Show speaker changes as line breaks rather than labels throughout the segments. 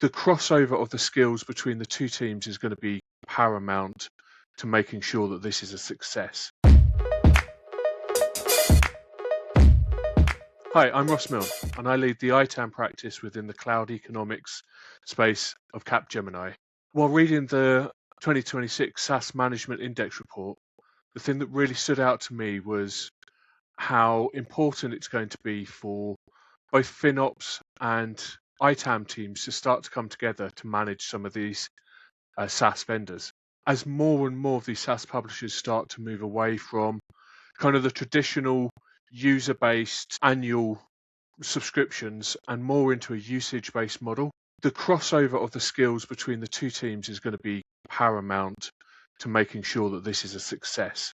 The crossover of the skills between the two teams is going to be paramount to making sure that this is a success. Hi, I'm Ross Milne, and I lead the ITAM practice within the cloud economics space of Capgemini. While reading the 2026 SaaS Management Index report, the thing that really stood out to me was how important it's going to be for both FinOps and ITAM teams to start to come together to manage some of these SaaS vendors. As more and more of these SaaS publishers start to move away from kind of the traditional user-based annual subscriptions and more into a usage-based model, the crossover of the skills between the two teams is going to be paramount to making sure that this is a success.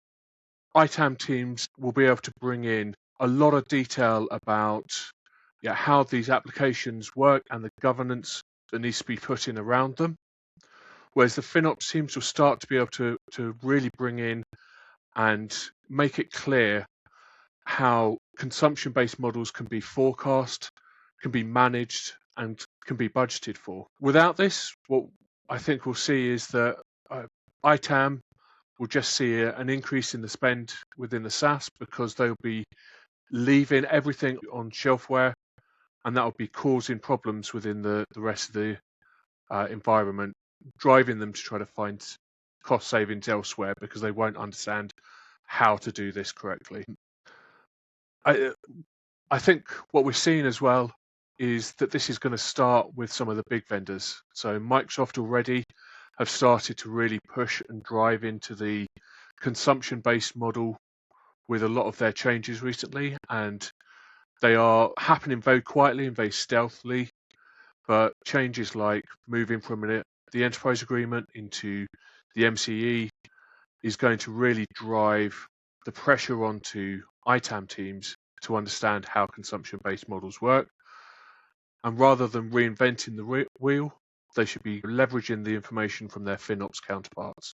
ITAM teams will be able to bring in a lot of detail about how these applications work and the governance that needs to be put in around them, whereas the FinOps teams will start to be able to really bring in and make it clear how consumption-based models can be forecast, can be managed, and can be budgeted for. Without this, what I think we'll see is that ITAM will just see an increase in the spend within the SaaS because they'll be leaving everything on shelfware, and that will be causing problems within the rest of the environment, driving them to try to find cost savings elsewhere because they won't understand how to do this correctly. I think what we're seeing as well is that this is going to start with some of the big vendors. So Microsoft already have started to really push and drive into the consumption-based model with a lot of their changes recently, and they are happening very quietly and very stealthily, but changes like moving from the enterprise agreement into the MCE is going to really drive the pressure onto ITAM teams to understand how consumption-based models work. And rather than reinventing the wheel, they should be leveraging the information from their FinOps counterparts.